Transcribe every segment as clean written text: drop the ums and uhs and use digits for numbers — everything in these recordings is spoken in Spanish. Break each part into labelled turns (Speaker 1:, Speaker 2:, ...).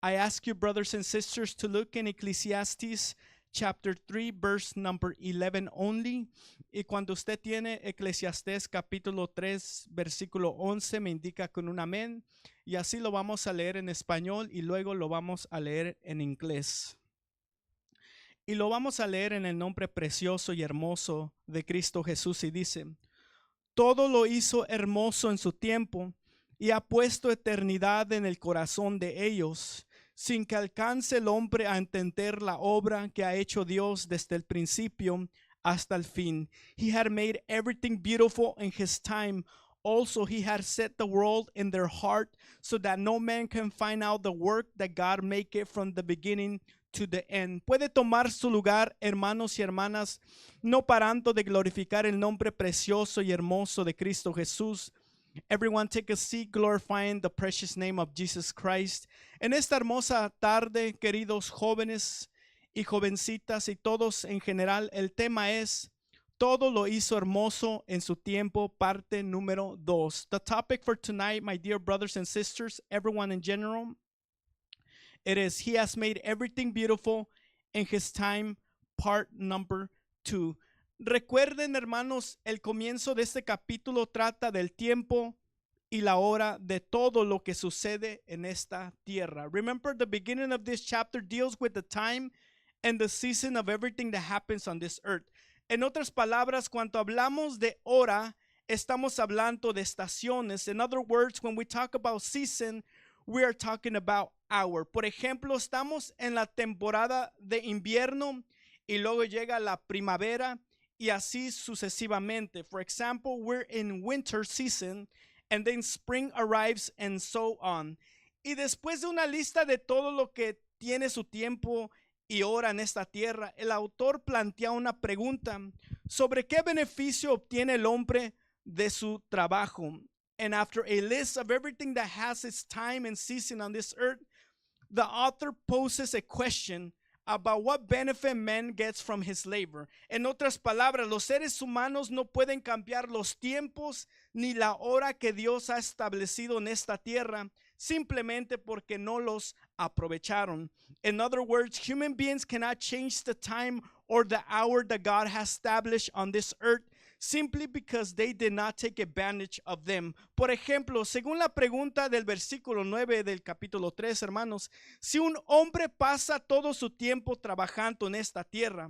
Speaker 1: I ask you, brothers and sisters, to look in Ecclesiastes chapter 3, verse number 11 only. Y cuando usted tiene Eclesiastés capítulo 3, versículo 11, me indica con un amén. Y así lo vamos a leer en español y luego lo vamos a leer en inglés. Y lo vamos a leer en el nombre precioso y hermoso de Cristo Jesús. Y dice: todo lo hizo hermoso en su tiempo y ha puesto eternidad en el corazón de ellos, sin que alcance el hombre a entender la obra que ha hecho Dios desde el principio hasta el fin. He had made everything beautiful in his time. Also, he had set the world in their heart, so that no man can find out the work that God made it from the beginning to the end. Puede tomar su lugar, hermanos y hermanas, no parando de glorificar el nombre precioso y hermoso de Cristo Jesús. Everyone take a seat, glorifying the precious name of Jesus Christ. En esta hermosa tarde, queridos jóvenes y jovencitas y todos en general, el tema es: todo lo hizo hermoso en su tiempo, parte número 2. The topic for tonight, my dear brothers and sisters, everyone in general, it is: He has made everything beautiful in His time, part number 2. Recuerden, hermanos, el comienzo de este capítulo trata del tiempo y la hora de todo lo que sucede en esta tierra. Remember, the beginning of this chapter deals with the time and the season of everything that happens on this earth. En otras palabras, cuando hablamos de hora, estamos hablando de estaciones. In other words, when we talk about season, we are talking about hour. Por ejemplo, estamos en la temporada de invierno y luego llega la primavera y así sucesivamente. For example, we're in winter season and then spring arrives and so on. Y después de una lista de todo lo que tiene su tiempo y hora en esta tierra, el autor plantea una pregunta sobre qué beneficio obtiene el hombre de su trabajo. And after a list of everything that has its time and season on this earth, the author poses a question about what benefit man gets from his labor. En otras palabras, los seres humanos no pueden cambiar los tiempos ni la hora que Dios ha establecido en esta tierra, simplemente porque no los aprovecharon. In other words, human beings cannot change the time or the hour that God has established on this earth, simply because they did not take advantage of them. Por ejemplo, según la pregunta del versículo 9 del capítulo 3, hermanos, si un hombre pasa todo su tiempo trabajando en esta tierra,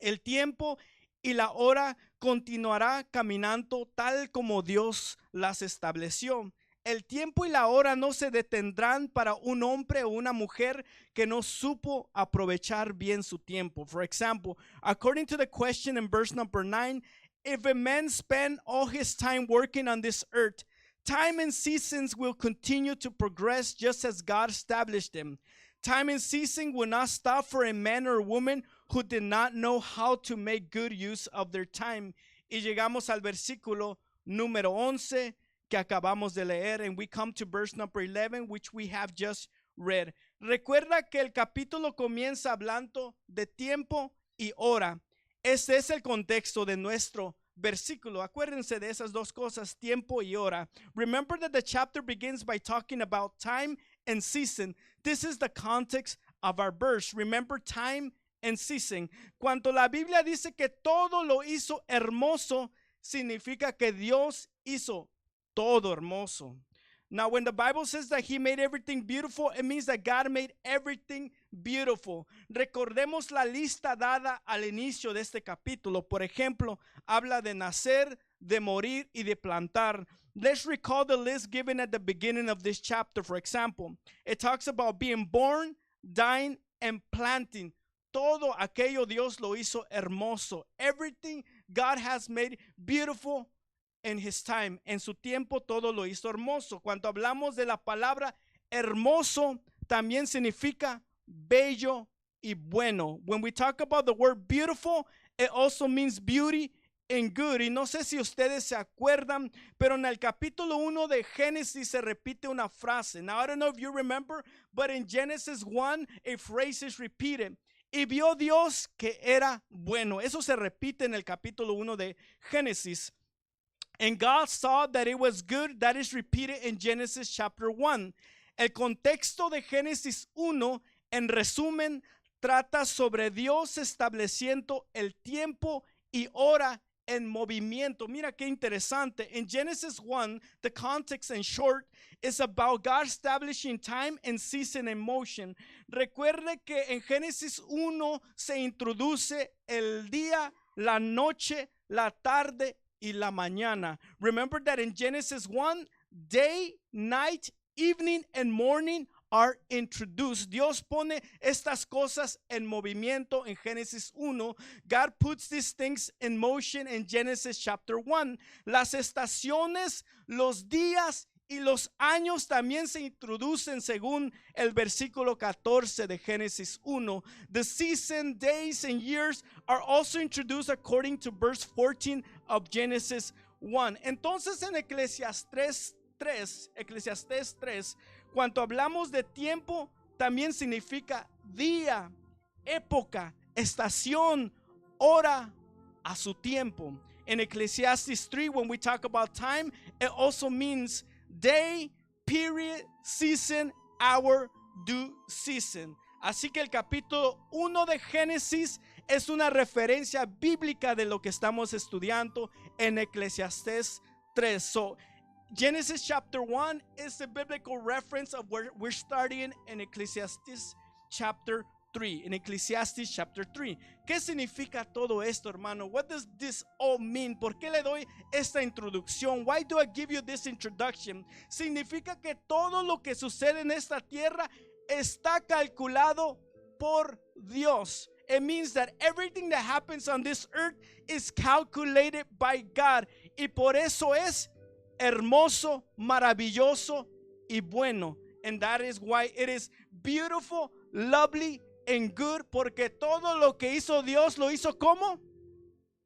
Speaker 1: el tiempo y la hora continuará caminando tal como Dios las estableció. El tiempo y la hora no se detendrán para un hombre o una mujer que no supo aprovechar bien su tiempo. For example, according to the question in verse number 9, if a man spend all his time working on this earth, time and seasons will continue to progress just as God established them. Time and season will not stop for a man or a woman who did not know how to make good use of their time. Y llegamos al versículo número 11 que acabamos de leer, and we come to verse number 11, which we have just read. Recuerda que el capítulo comienza hablando de tiempo y hora. Este es el contexto de nuestro versículo. Acuérdense de esas dos cosas, tiempo y hora. Remember that the chapter begins by talking about time and season. This is the context of our verse. Remember time and season. Cuando la Biblia dice que todo lo hizo hermoso, significa que Dios hizo todo hermoso. Now, when the Bible says that He made everything beautiful, it means that God made everything beautiful. Recordemos la lista dada al inicio de este capítulo. Por ejemplo, habla de nacer, de morir y de plantar. Let's recall the list given at the beginning of this chapter. For example, it talks about being born, dying, and planting. Todo aquello Dios lo hizo hermoso. Everything God has made beautiful in His time. En su tiempo todo lo hizo hermoso. Cuando hablamos de la palabra hermoso, también significa bello y bueno. When we talk about the word beautiful, it also means beauty and good. Y no sé si ustedes se acuerdan, pero en el capítulo 1 de Génesis se repite una frase. Now, I don't know if you remember, but in Genesis 1, a phrase is repeated. Y vio Dios que era bueno. Eso se repite en el capítulo 1 de Génesis. And God saw that it was good. That is repeated in Genesis chapter 1. El contexto de Génesis 1, en resumen, trata sobre Dios estableciendo el tiempo y hora en movimiento. Mira qué interesante. In Genesis 1, the context in short is about God establishing time and season in motion. Recuerde que en Génesis 1 se introduce el día, la noche, la tarde y la mañana. Remember that in Genesis 1, day, night, evening and morning are introduced. Dios pone estas cosas en movimiento en Génesis 1. God puts these things in motion in Genesis chapter 1. Las estaciones, los días y los años también se introducen según el versículo 14 de Génesis 1. The season, days and years are also introduced according to verse 14 of Genesis 1. Entonces en Eclesiastés 3, cuando hablamos de tiempo, también significa día, época, estación, hora, a su tiempo. In Ecclesiastes 3, when we talk about time, it also means day, period, season, hour, due season. Así que el capítulo 1 de Génesis es una referencia bíblica de lo que estamos estudiando en Eclesiastés 3. So, Genesis chapter 1 is a biblical reference of where we're starting in Ecclesiastes chapter 3. In Ecclesiastes chapter 3. ¿Qué significa todo esto, hermano? What does this all mean? ¿Por qué le doy esta introducción? Why do I give you this introduction? Significa que todo lo que sucede en esta tierra está calculado por Dios. It means that everything that happens on this earth is calculated by God. Y por eso es hermoso, maravilloso y bueno. And that is why it is beautiful, lovely and good. Porque todo lo que hizo Dios lo hizo como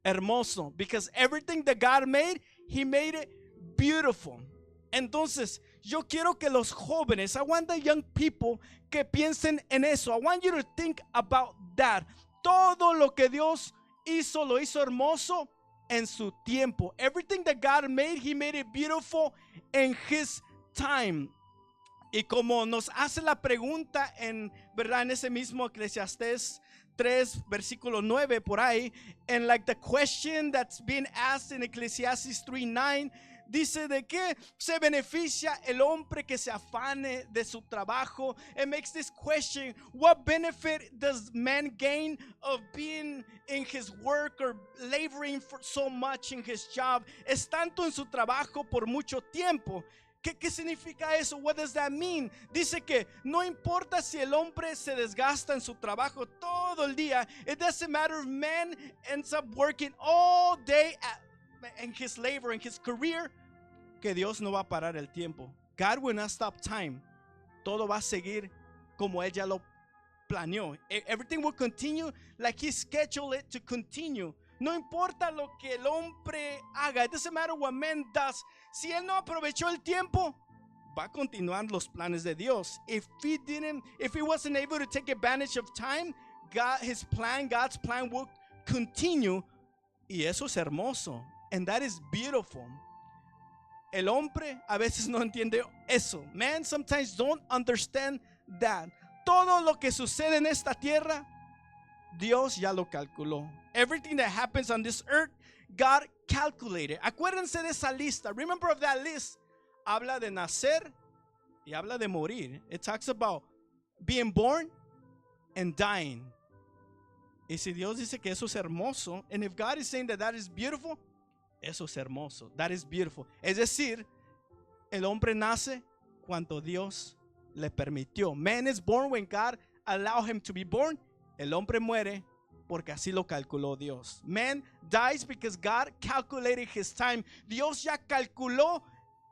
Speaker 1: hermoso. Because everything that God made, He made it beautiful. Entonces, yo quiero que los jóvenes, I want the young people que piensen en eso. I want you to think about that. Todo lo que Dios hizo, lo hizo hermoso en su tiempo. Everything that God made, He made it beautiful in His time. Y como nos hace la pregunta en, ¿verdad? En ese mismo Eclesiastés 3, versículo 9 por ahí, and like the question that's being asked in Ecclesiastes 3:9, dice de que se beneficia el hombre que se afane de su trabajo. It makes this question, what benefit does man gain of being in his work or laboring for so much in his job? Es tanto en su trabajo por mucho tiempo. ¿Qué significa eso? What does that mean? Dice que no importa si el hombre se desgasta en su trabajo todo el día. It doesn't matter if man ends up working all day in his labor, in his career, que Dios no va a parar el tiempo. God will not stop time. Todo va a seguir como Él ya lo planeó. Everything will continue like He scheduled it to continue. No importa lo que el hombre haga. It doesn't matter what man does. Si él no aprovechó el tiempo, va a continuar los planes de Dios. If he wasn't able to take advantage of time, God's plan will continue. Y eso es hermoso. And that is beautiful. El hombre a veces no entiende eso. Man sometimes don't understand that. Todo lo que sucede en esta tierra, Dios ya lo calculó. Everything that happens on this earth, God calculated. Acuérdense de esa lista. Remember of that list. Habla de nacer y habla de morir. It talks about being born and dying. Y si Dios dice que eso es hermoso, and if God is saying that that is beautiful, eso es hermoso. That is beautiful. Es decir, el hombre nace cuando Dios le permitió. Man is born when God allowed him to be born. El hombre muere porque así lo calculó Dios. Man dies because God calculated his time. Dios ya calculó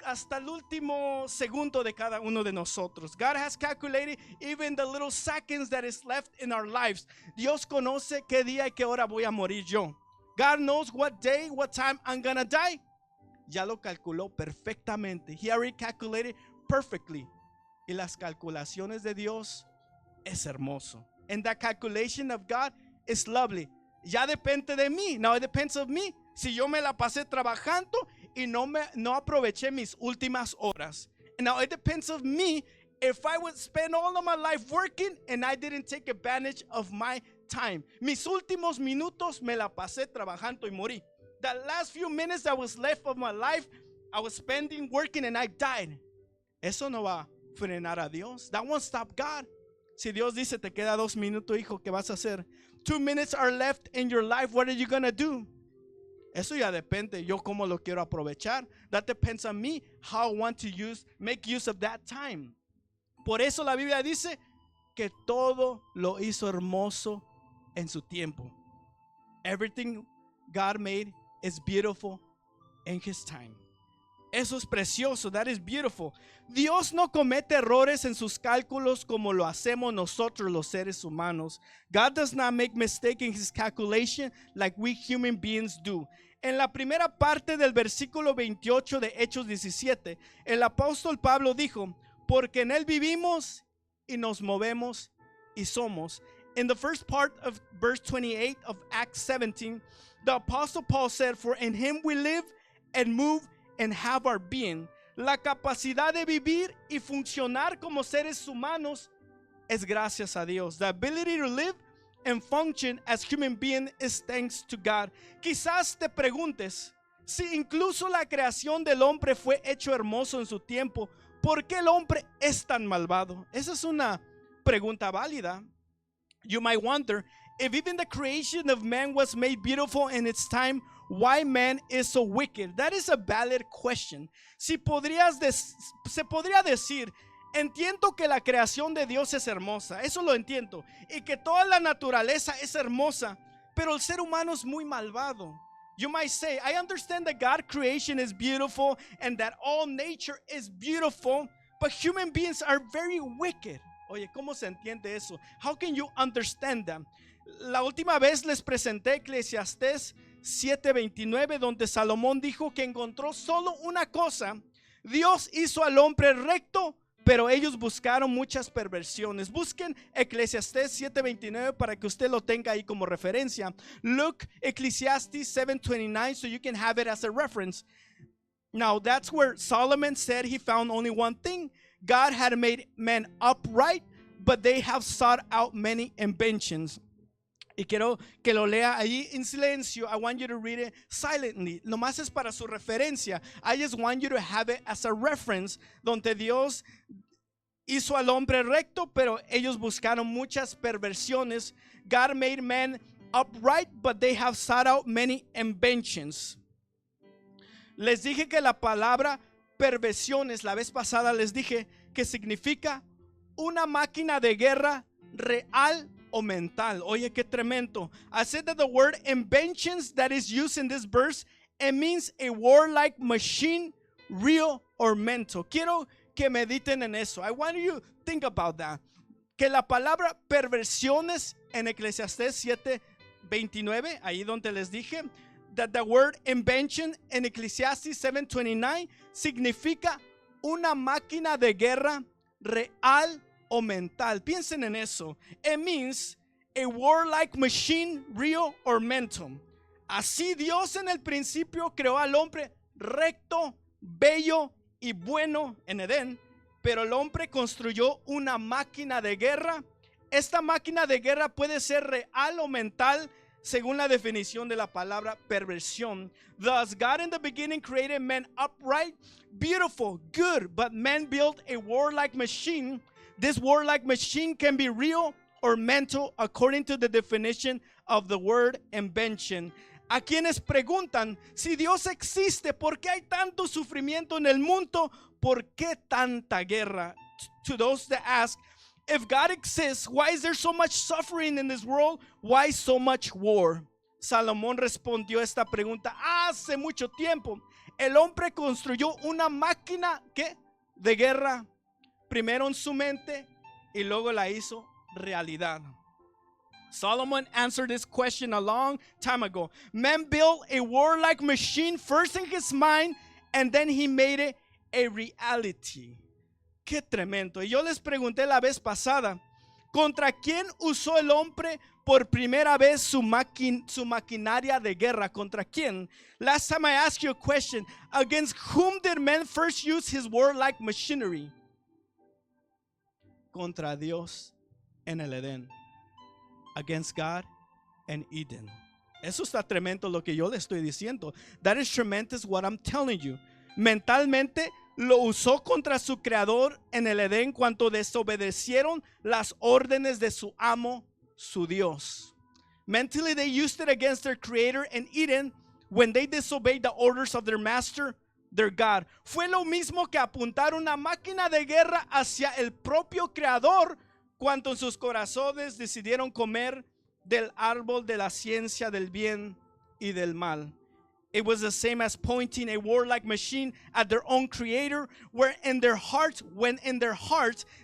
Speaker 1: hasta el último segundo de cada uno de nosotros. God has calculated even the little seconds that is left in our lives. Dios conoce qué día y qué hora voy a morir yo. God knows what day, what time I'm gonna die. Ya lo calculó perfectamente. He already calculated perfectly. Y las calculaciones de Dios es hermoso. And that calculation of God is lovely. Ya depende de mí. Now it depends of me. Si yo me la pasé trabajando y no aproveché mis últimas horas. Now it depends of me if I would spend all of my life working and I didn't take advantage of my time. Mis últimos minutos me la pasé trabajando y morí. The last few minutes that was left of my life, I was spending working and I died. Eso no va a frenar a Dios. That won't stop God. Si Dios dice, te queda 2 minutos, hijo, ¿qué vas a hacer? 2 minutes are left in your life. What are you going to do? Eso ya depende. Yo cómo lo quiero aprovechar. That depends on me. How I want to make use of that time. Por eso la Biblia dice que todo lo hizo hermoso en su tiempo. Everything God made is beautiful in His time. Eso es precioso. That is beautiful. Dios no comete errores en sus cálculos como lo hacemos nosotros los seres humanos. God does not make mistakes in His calculation like we human beings do. En la primera parte del versículo 28 de Hechos 17, el apóstol Pablo dijo, porque en Él vivimos y nos movemos y somos. In the first part of verse 28 of Acts 17, the apostle Paul said, for in Him we live and move and have our being. La capacidad de vivir y funcionar como seres humanos es gracias a Dios. The ability to live and function as human being is thanks to God. Quizás te preguntes, si incluso la creación del hombre fue hecho hermoso en su tiempo, ¿por qué el hombre es tan malvado? Esa es una pregunta válida. You might wonder, if even the creation of man was made beautiful in its time, why man is so wicked? That is a valid question. Se podría decir, entiendo que la creación de Dios es hermosa, eso lo entiendo, y que toda la naturaleza es hermosa, pero el ser humano es muy malvado. You might say, I understand that God's creation is beautiful and that all nature is beautiful, but human beings are very wicked. Oye, ¿cómo se entiende eso? How can you understand that? La última vez les presenté Eclesiastés 7:29, donde Salomón dijo que encontró solo una cosa. Dios hizo al hombre recto, pero ellos buscaron muchas perversiones. Busquen Eclesiastés 7:29 para que usted lo tenga ahí como referencia. Look, Ecclesiastes 7:29, so you can have it as a reference. Now, that's where Solomon said he found only one thing. God had made men upright, but they have sought out many inventions. Y quiero que lo lea allí en silencio. I want you to read it silently. Nomás es para su referencia. I just want you to have it as a reference, donde Dios hizo al hombre recto, pero ellos buscaron muchas perversiones. God made men upright, but they have sought out many inventions. Les dije que la palabra perversiones, la vez pasada les dije que significa una máquina de guerra real o mental. Oye, qué tremendo. I said that the word inventions that is used in this verse, it means a warlike machine, real or mental. Quiero que mediten en eso. I want you to think about that. Que la palabra perversiones en Eclesiastés 7:29, ahí donde les dije, that the word invention in Ecclesiastes 7:29 significa una máquina de guerra real o mental. Piensen en eso. It means a warlike machine, real or mental. Así Dios en el principio creó al hombre recto, bello y bueno en Edén, pero el hombre construyó una máquina de guerra. Esta máquina de guerra puede ser real o mental según la definición de la palabra perversión. Thus, God in the beginning created man upright, beautiful, good, but man built a warlike machine. This warlike machine can be real or mental according to the definition of the word invention. A quienes preguntan, si Dios existe, ¿por qué hay tanto sufrimiento en el mundo? ¿Por qué tanta guerra? To those that ask, if God exists, why is there so much suffering in this world? Why so much war? Salomón respondió esta pregunta hace mucho tiempo. El hombre construyó una máquina ¿qué? De guerra, primero en su mente y luego la hizo realidad. Solomon answered this question a long time ago. Man built a warlike machine first in his mind, and then he made it a reality. Qué tremendo. Y yo les pregunté la vez pasada, ¿contra quién usó el hombre por primera vez su maquinaria de guerra? ¿Contra quién? Last time I asked you a question, against whom did man first use his warlike machinery? contra Dios en el Edén. Against God and Eden. Eso está tremendo lo que yo le estoy diciendo. That is tremendous what I'm telling you. Mentalmente lo usó contra su creador en el Edén cuando desobedecieron las órdenes de su amo, su Dios. Mentally they used it against their creator in Eden when they disobeyed the orders of their master, their God. Fue lo mismo que apuntar una máquina de guerra hacia el propio creador cuando en sus corazones decidieron comer del árbol de la ciencia del bien y del mal. It was the same as pointing a warlike machine at their own creator, when in their hearts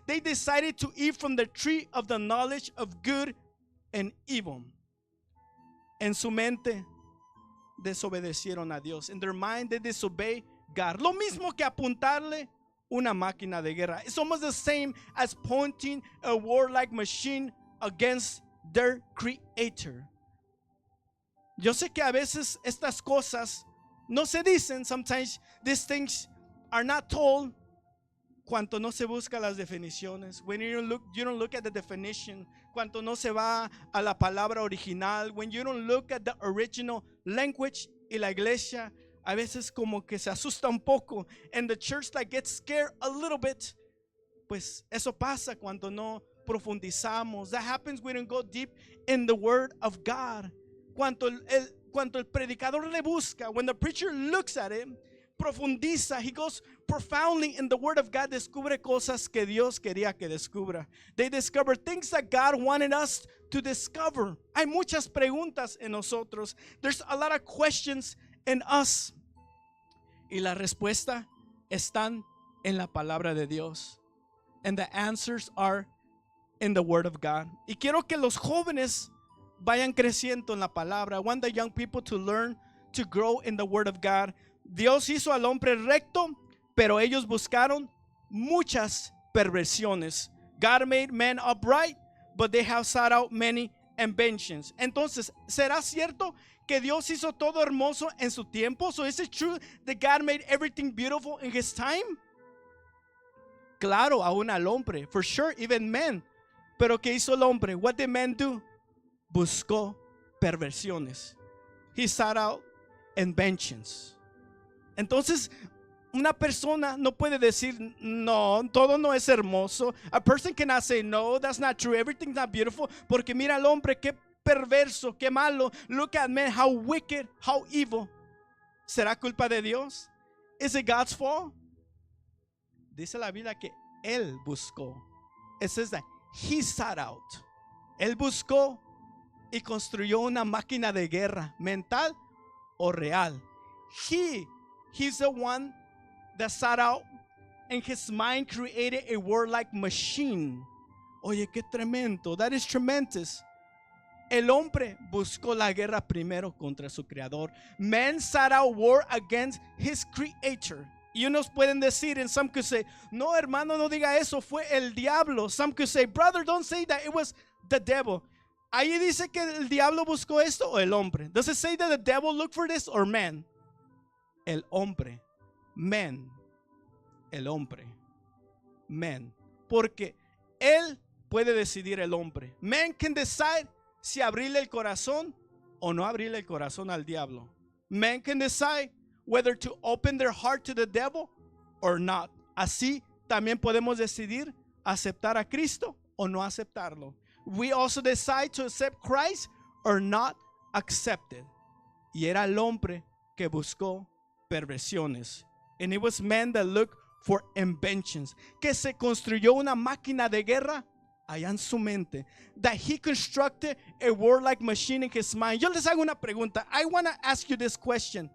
Speaker 1: they decided to eat from the tree of the knowledge of good and evil. En su mente desobedecieron a Dios. In their mind they disobeyed God. Lo mismo que apuntarle una máquina de guerra. It's almost the same as pointing a warlike machine against their creator. Yo sé que a veces estas cosas no se dicen. Sometimes these things are not told. Cuanto no se busca las definiciones. When you don't look at the definition. Cuanto no se va a la palabra original. When you don't look at the original language. Y la iglesia a veces como que se asusta un poco. And the church like gets scared a little bit. Pues eso pasa cuando no profundizamos. That happens when we don't go deep in the word of God. Cuando el predicador le busca, when the preacher looks at it, profundiza, he goes profoundly in the word of God, descubre cosas que Dios quería que descubra. They discover things that God wanted us to discover. Hay muchas preguntas en nosotros. There's a lot of questions in us. Y la respuesta están en la palabra de Dios. And the answers are in the word of God. Y quiero que los jóvenes vayan creciendo en la palabra. I want the young people to learn to grow in the word of God. Dios hizo al hombre recto, pero ellos buscaron muchas perversiones. God made man upright, but they have sought out many inventions. Entonces, ¿será cierto que Dios hizo todo hermoso en su tiempo? So is it true that God made everything beautiful in his time? Claro, aún al hombre, for sure, even men. Pero ¿qué hizo el hombre? What did man do? Buscó perversiones. He sought out inventions. Entonces, una persona no puede decir, no, todo no es hermoso. A person cannot say, no, that's not true. Everything's not beautiful. Porque mira al hombre, qué perverso, qué malo. Look at man, how wicked, how evil. ¿Será culpa de Dios? Is it God's fault? Dice la Biblia que Él buscó. It says that he sought out. Él buscó y construyó una máquina de guerra, mental o real. He's the one that sought out, in his mind created a warlike machine. Oye, qué tremendo. That is tremendous. El hombre buscó la guerra primero contra su creador. Man sought out war against his creator. Y unos pueden decir, and some could say, no, hermano, no diga eso, fue el diablo. Some could say, brother, don't say that, it was the devil. Ahí dice que el diablo buscó esto o el hombre. Does it say that the devil looked for this or man? El hombre. Man. El hombre. Man. Porque él puede decidir, el hombre. Man can decide si abrirle el corazón o no abrirle el corazón al diablo. Man can decide whether to open their heart to the devil or not. Así también podemos decidir aceptar a Cristo o no aceptarlo. We also decide to accept Christ or not accept it. Y era el hombre que buscó perversiones. And it was man that looked for inventions. Que se construyó una máquina de guerra allá en su mente. That he constructed a warlike machine in his mind. Yo les hago una pregunta. I want to ask you this question.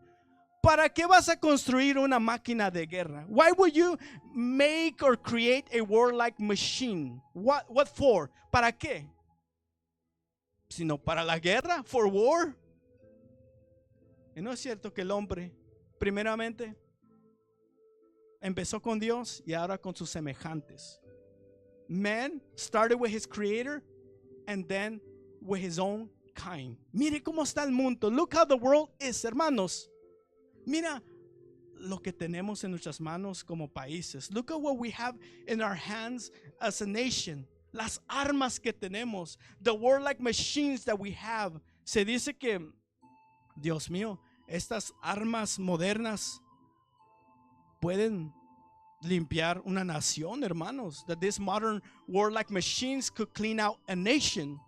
Speaker 1: ¿Para qué vas a construir una máquina de guerra? Why would you make or create a warlike machine? What for? ¿Para qué? Sino para la guerra, for war. Y no es cierto que el hombre, primeramente, empezó con Dios y ahora con sus semejantes. Man started with his creator and then with his own kind. Mire cómo está el mundo. Look how the world is, hermanos. Mira lo que tenemos en nuestras manos como países. Look at what we have in our hands as a nation. Las armas que tenemos, the warlike machines that we have. Se dice que, Dios mío, estas armas modernas pueden limpiar una nación, hermanos. That these modern warlike machines could clean out a nation.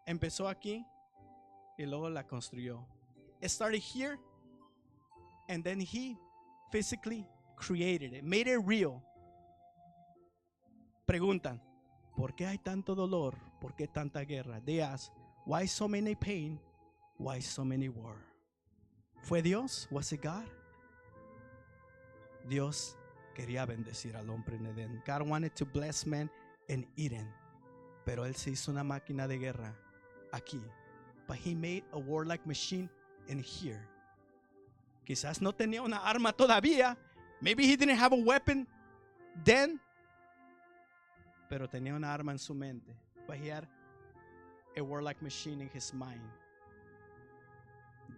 Speaker 1: Empezó aquí y luego la construyó. It started here and then he physically created it, made it real. Preguntan, ¿por qué hay tanto dolor? ¿Por qué tanta guerra? They ask, why so many pain? Why so many war? ¿Fue Dios? Was it God? Dios quería bendecir al hombre en Edén. God wanted to bless man in Eden. Pero él se hizo una máquina de guerra aquí. But he made a warlike machine in here. Quizás no tenía una arma todavía. Maybe he didn't have a weapon then. Pero tenía una arma en su mente. But he had a warlike machine in his mind.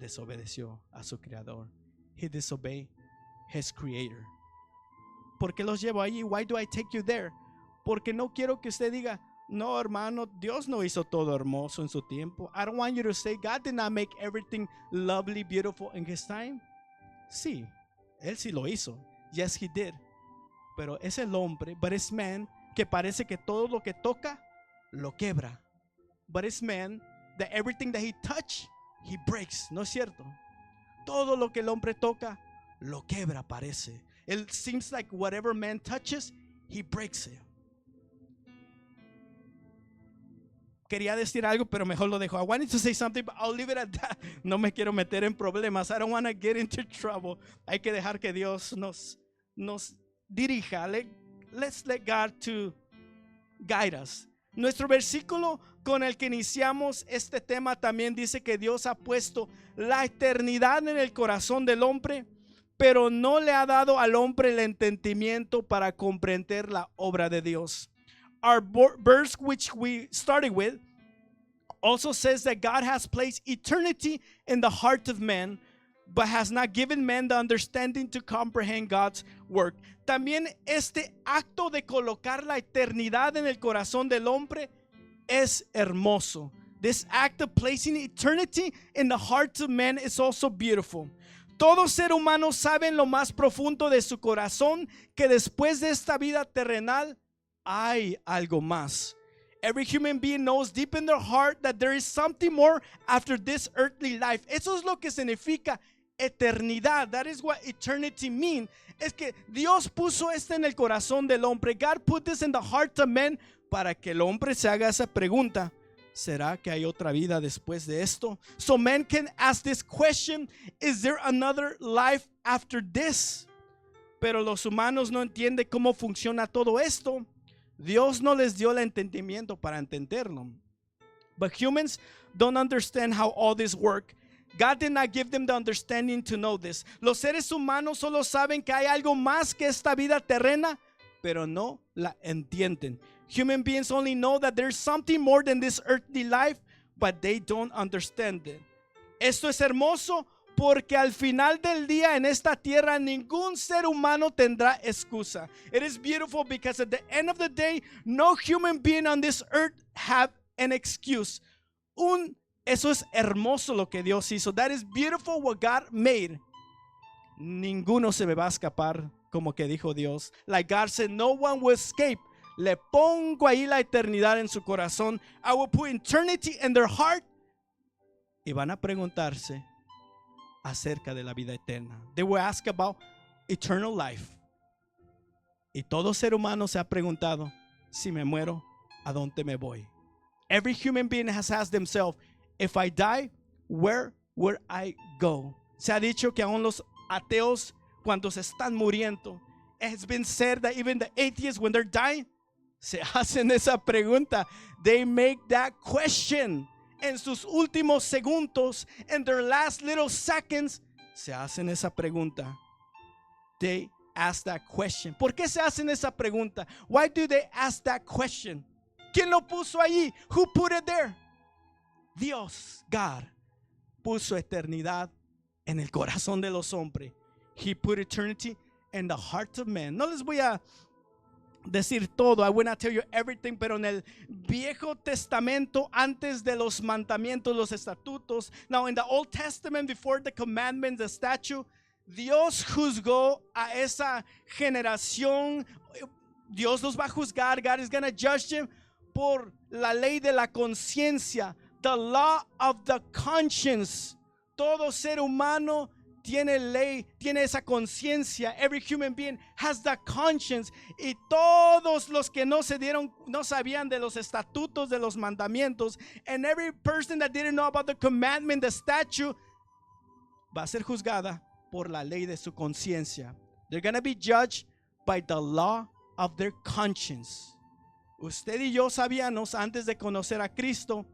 Speaker 1: Desobedeció a su creador. He disobeyed his creator. ¿Por qué los llevo allí? Why do I take you there? Porque no quiero que usted diga, no, hermano, Dios no hizo todo hermoso en su tiempo. I don't want you to say God did not make everything lovely, beautiful in his time. Sí, él sí lo hizo. Yes, he did. Pero es el hombre, but it's man, que parece que todo lo que toca lo quebra. But it's man that everything that he touch, he breaks. ¿No es cierto? Todo lo que el hombre toca lo quebra, parece. It seems like whatever man touches, he breaks it. Quería decir algo, pero mejor lo dejo. I wanted to say something, but I'll leave it at that. No me quiero meter en problemas. I don't want to get into trouble. Hay que dejar que Dios nos dirija. Let's let God to guide us. Nuestro versículo con el que iniciamos este tema también dice que Dios ha puesto la eternidad en el corazón del hombre, pero no le ha dado al hombre el entendimiento para comprender la obra de Dios. Our verse which we started with also says that God has placed eternity in the heart of man, but has not given man the understanding to comprehend God's work. También este acto de colocar la eternidad en el corazón del hombre es hermoso. This act of placing eternity in the heart of man is also beautiful. Todo ser humano sabe en lo más profundo de su corazón que después de esta vida terrenal hay algo más. Every human being knows deep in their heart that there is something more after this earthly life. Eso es lo que significa eternidad. That is what eternity means. Es que Dios puso esto en el corazón del hombre. God put this in the heart of men para que el hombre se haga esa pregunta. ¿Será que hay otra vida después de esto? So men can ask this question, is there another life after this? Pero los humanos no entienden cómo funciona todo esto. Dios no les dio el entendimiento para entenderlo. But humans don't understand how all this works. God did not give them the understanding to know this. Los seres humanos solo saben que hay algo más que esta vida terrena, pero no la entienden. Human beings only know that there's something more than this earthly life, but they don't understand it. Esto es hermoso porque al final del día en esta tierra ningún ser humano tendrá excusa. It is beautiful because at the end of the day, no human being on this earth have an excuse. Eso es hermoso lo que Dios hizo. That is beautiful what God made. Ninguno se me va a escapar, como que dijo Dios. Like God said, no one will escape. Le pongo ahí la eternidad en su corazón. I will put eternity in their heart. Y van a preguntarse acerca de la vida eterna. They will ask about eternal life. Y todo ser humano se ha preguntado, si me muero, ¿a dónde me voy? Every human being has asked themselves, if I die, where would I go? Se ha dicho que aún los ateos, cuando se están muriendo, it has been said that even the atheists, when they're dying, se hacen esa pregunta. They make that question. En sus últimos segundos, in their last little seconds, se hacen esa pregunta. They ask that question. ¿Por qué se hacen esa pregunta? Why do they ask that question? ¿Quién lo puso allí? Who put it there? Dios, God, puso eternidad en el corazón de los hombres. He put eternity in the hearts of men. No les voy a decir todo. I will not tell you everything, pero en el Viejo Testamento, antes de los mandamientos, los estatutos. Now in the Old Testament, before the commandments, the statute, Dios juzgó a esa generación. Dios los va a juzgar. God is going to judge them por la ley de la conciencia, the law of the conscience. Todo ser humano tiene ley, tiene esa conciencia. Every human being has the conscience. Y todos los que no sabían de los estatutos, de los mandamientos, and every person that didn't know about the commandment, the statute, va a ser juzgada por la ley de su conciencia. They're going to be judged by the law of their conscience. Usted y yo sabíamos antes de conocer a Cristo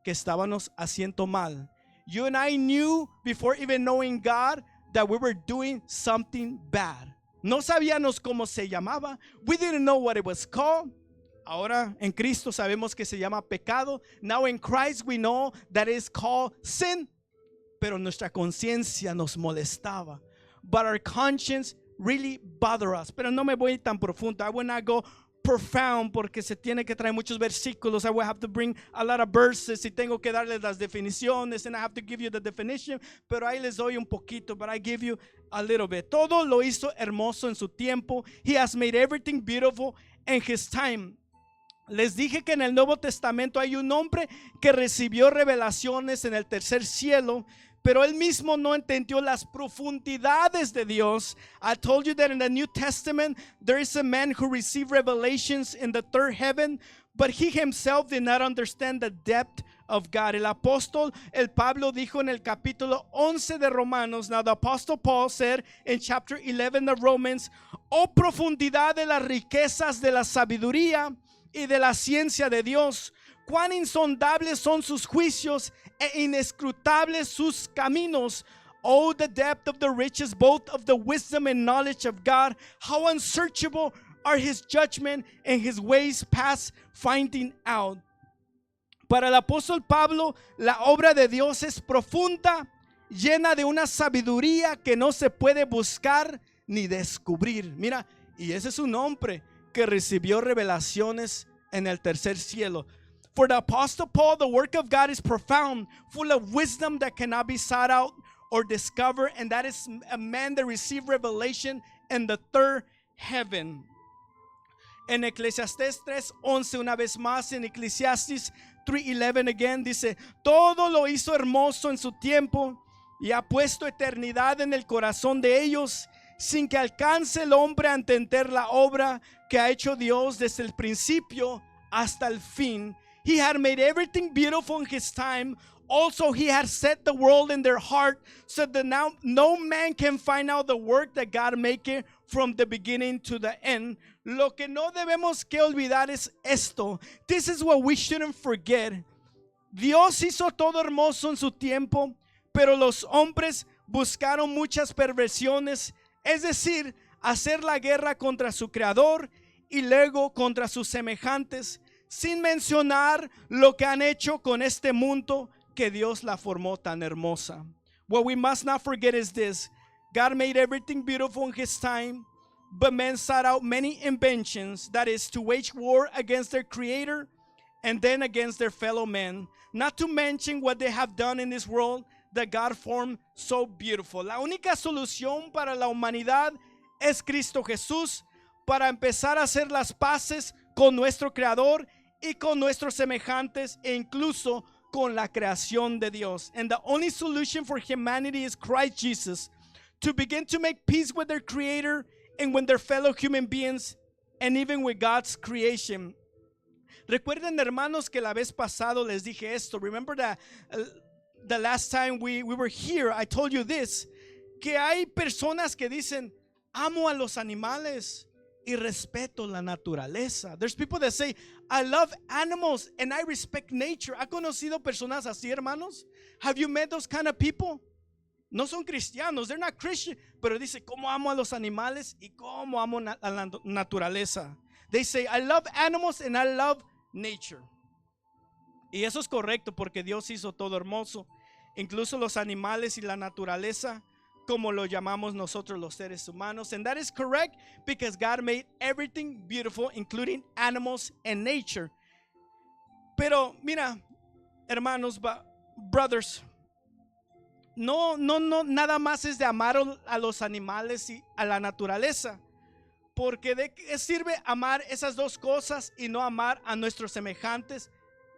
Speaker 1: que estábamos haciendo mal. You and I knew before even knowing God that we were doing something bad. No sabíamos cómo se llamaba. We didn't know what it was called. Ahora en Cristo sabemos que se llama pecado. Now in Christ we know that it's called sin. Pero nuestra conciencia nos molestaba. But our conscience really bothered us. Pero no me voy tan profundo. I will not go profound porque se tiene que traer muchos versículos. I will have to bring a lot of verses y tengo que darles las definiciones, and I have to give you the definition, pero ahí les doy un poquito, but I give you a little bit. Todo lo hizo hermoso en su tiempo. He has made everything beautiful in his time. Les dije que en el Nuevo Testamento hay un hombre que recibió revelaciones en el tercer cielo, pero él mismo no entendió las profundidades de Dios. I told you that in the New Testament there is a man who received revelations in the third heaven, but he himself did not understand the depth of God. El apóstol, el Pablo dijo en el capítulo 11 de Romanos. Now the apostle Paul said in chapter 11 of Romans, oh profundidad de las riquezas de la sabiduría y de la ciencia de Dios, cuán insondables son sus juicios e inescrutables sus caminos. Oh, the depth of the riches, both of the wisdom and knowledge of God. How unsearchable are his judgment and his ways past finding out. Para el apóstol Pablo, la obra de Dios es profunda, llena de una sabiduría que no se puede buscar ni descubrir. Mira, y ese es un hombre que recibió revelaciones en el tercer cielo. For the apostle Paul, the work of God is profound, full of wisdom that cannot be sought out or discovered, and that is a man that received revelation in the third heaven. En Eclesiastés 3:11, una vez más, en Eclesiastes 3:11 again, dice, todo lo hizo hermoso en su tiempo y ha puesto eternidad en el corazón de ellos, sin que alcance el hombre a entender la obra que ha hecho Dios desde el principio hasta el fin. He had made everything beautiful in his time. Also, he had set the world in their heart, so that now no man can find out the work that God made from the beginning to the end. Lo que no debemos que olvidar es esto. This is what we shouldn't forget. Dios hizo todo hermoso en su tiempo, pero los hombres buscaron muchas perversiones, es decir, hacer la guerra contra su creador y luego contra sus semejantes, sin mencionar lo que han hecho con este mundo que Dios la formó tan hermosa. What we must not forget is this: God made everything beautiful in his time, but men sought out many inventions, that is, to wage war against their creator and then against their fellow men, not to mention what they have done in this world that God formed so beautiful. La única solución para la humanidad es Cristo Jesús, para empezar a hacer las paces con nuestro creador y con nuestros semejantes, e incluso con la creación de Dios. And the only solution for humanity is Christ Jesus, to begin to make peace with their creator and with their fellow human beings, and even with God's creation. Recuerden, hermanos, que la vez pasado les dije esto. Remember that the last time we were here, I told you this, que hay personas que dicen, amo a los animales y respeto la naturaleza. There's people that say, I love animals and I respect nature. ¿Ha conocido personas así, hermanos? Have you met those kind of people? No son cristianos, they're not Christian, pero dice, ¿cómo amo a los animales y cómo amo a la naturaleza? They say, I love animals and I love nature. Y eso es correcto porque Dios hizo todo hermoso, incluso los animales y la naturaleza. como lo llamamos nosotros los seres humanos. And that is correct because God made everything beautiful, including animals and nature. Pero mira, hermanos, brothers, no, nada más es de amar a los animales y a la naturaleza. Porque ¿de qué sirve amar esas dos cosas y no amar a nuestros semejantes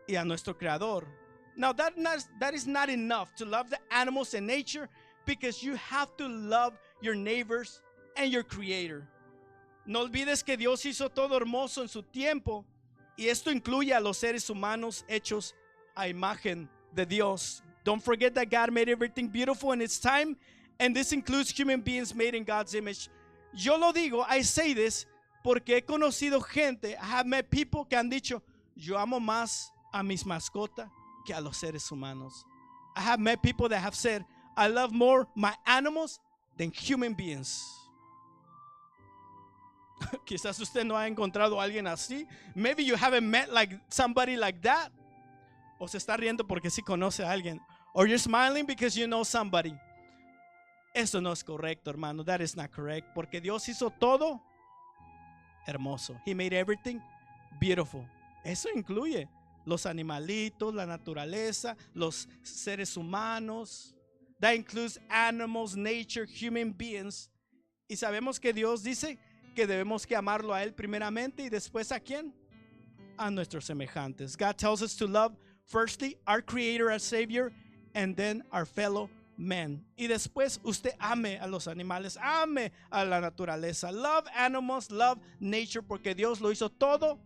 Speaker 1: y a nuestro Creador? Now that is not enough to love the animals and nature, because you have to love your neighbors and your Creator. No olvides que Dios hizo todo hermoso en su tiempo, y esto incluye a los seres humanos hechos a imagen de Dios. Don't forget that God made everything beautiful in its time, and this includes human beings made in God's image. Yo lo digo, I say this, porque he conocido gente, I have met people que han dicho, yo amo más a mis mascotas que a los seres humanos. I have met people that have said, I love more my animals than human beings. Quizás usted no ha encontrado a alguien así. Maybe you haven't met like somebody like that. O se está riendo porque sí conoce a alguien. Or you're smiling because you know somebody. Eso no es correcto, hermano. That is not correct. Porque Dios hizo todo hermoso. He made everything beautiful. Eso incluye los animalitos, la naturaleza, los seres humanos. That includes animals, nature, human beings. Y sabemos que Dios dice que debemos que amarlo a Él primeramente y después ¿a quién? A nuestros semejantes. God tells us to love firstly our Creator, our Savior, and then our fellow men. Y después usted ame a los animales, ame a la naturaleza. Love animals, love nature, porque Dios lo hizo todo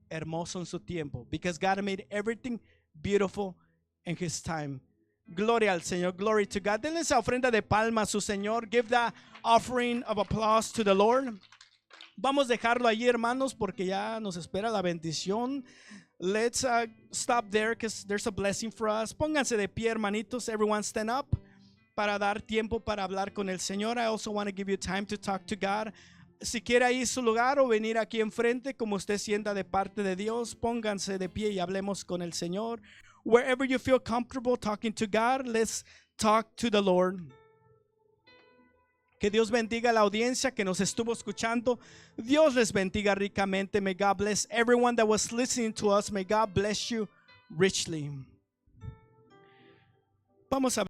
Speaker 1: hermoso en su tiempo. Because God made everything beautiful in His time. Gloria al Señor, glory to God. Denle esa ofrenda de palma a su Señor. Give that offering of applause to the Lord. Vamos a dejarlo allí, hermanos, porque ya nos espera la bendición. Let's stop there because there's a blessing for us. Pónganse de pie, hermanitos. Everyone stand up para dar tiempo para hablar con el Señor. I also want to give you time to talk to God. Si quiere ir a su lugar o venir aquí enfrente, como usted sienta de parte de Dios, pónganse de pie y hablemos con el Señor. Wherever you feel comfortable talking to God, let's talk to the Lord. Que Dios bendiga a la audiencia que nos estuvo escuchando. Dios les bendiga ricamente. May God bless everyone that was listening to us. May God bless you richly. Vamos a